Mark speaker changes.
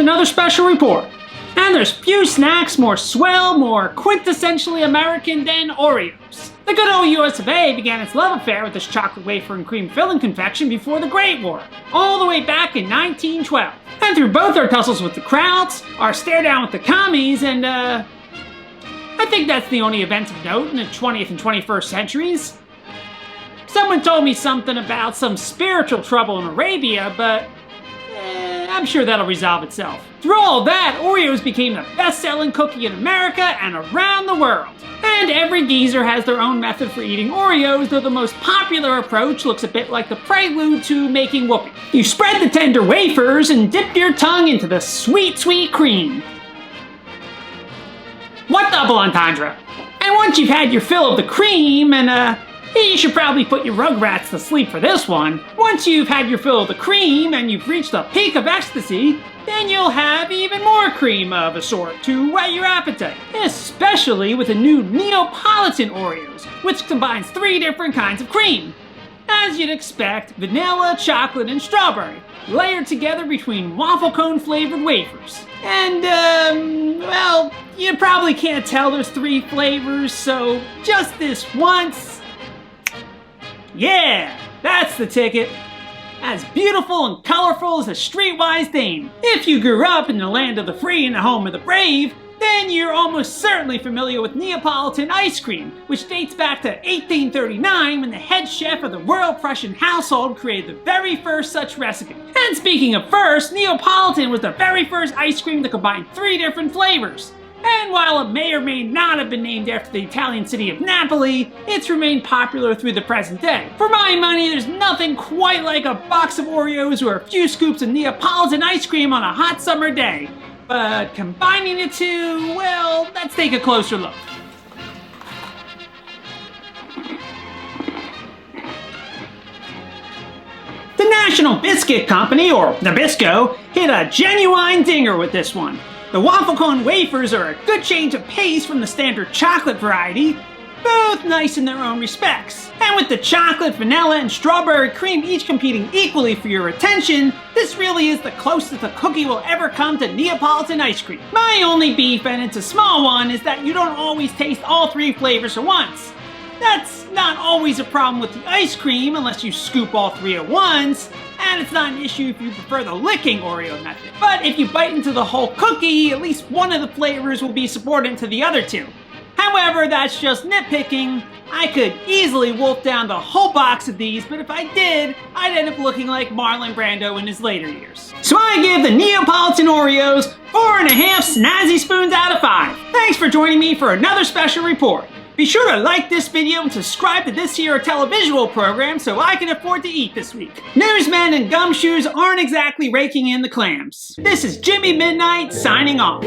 Speaker 1: another special report. And there's few snacks more swell, more quintessentially American than Oreos. The good old US of A began its love affair with this chocolate wafer and cream filling confection before the Great War, all the way back in 1912. And through both our tussles with the Krauts, our stare down with the commies, and I think that's the only event of note in the 20th and 21st centuries. Someone told me something about some spiritual trouble in Arabia, but I'm sure that'll resolve itself. Through all that, Oreos became the best-selling cookie in America and around the world. And every geezer has their own method for eating Oreos, though the most popular approach looks a bit like the prelude to making whoopee. You spread the tender wafers and dip your tongue into the sweet, sweet cream. What double entendre? And once you've had your fill of the cream, and you should probably put your rugrats to sleep for this one. Once you've had your fill of the cream and you've reached the peak of ecstasy, then you'll have even more cream of a sort to whet your appetite. Especially with the new Neapolitan Oreos, which combines 3 different kinds of cream. As you'd expect, vanilla, chocolate, and strawberry, layered together between waffle cone flavored wafers. And, well, you probably can't tell there's 3 flavors, so just this once. Yeah, that's the ticket. As beautiful and colorful as a streetwise dame. If you grew up in the land of the free and the home of the brave, then you're almost certainly familiar with Neapolitan ice cream, which dates back to 1839 when the head chef of the Royal Prussian household created the very first such recipe. And speaking of first, Neapolitan was the very first ice cream to combine 3 different flavors. And while it may or may not have been named after the Italian city of Napoli, it's remained popular through the present day. For my money, there's nothing quite like a box of Oreos or a few scoops of Neapolitan ice cream on a hot summer day. But combining the two, well, let's take a closer look. The National Biscuit Company, or Nabisco, hit a genuine dinger with this one. The waffle cone wafers are a good change of pace from the standard chocolate variety, both nice in their own respects. And with the chocolate, vanilla, and strawberry cream each competing equally for your attention, this really is the closest a cookie will ever come to Neapolitan ice cream. My only beef, and it's a small one, is that you don't always taste all 3 flavors at once. That's not always a problem with the ice cream unless you scoop all 3 at once, and it's not an issue if you prefer the licking Oreo method. But if you bite into the whole cookie, at least one of the flavors will be subordinate to the other 2. However, that's just nitpicking. I could easily wolf down the whole box of these, but if I did, I'd end up looking like Marlon Brando in his later years. So I give the Neapolitan Oreos 4.5 snazzy spoons out of 5. Thanks for joining me for another special report. Be sure to like this video and subscribe to this here televisual program so I can afford to eat this week. Newsmen and gumshoes aren't exactly raking in the clams. This is Jimmy Midnight signing off.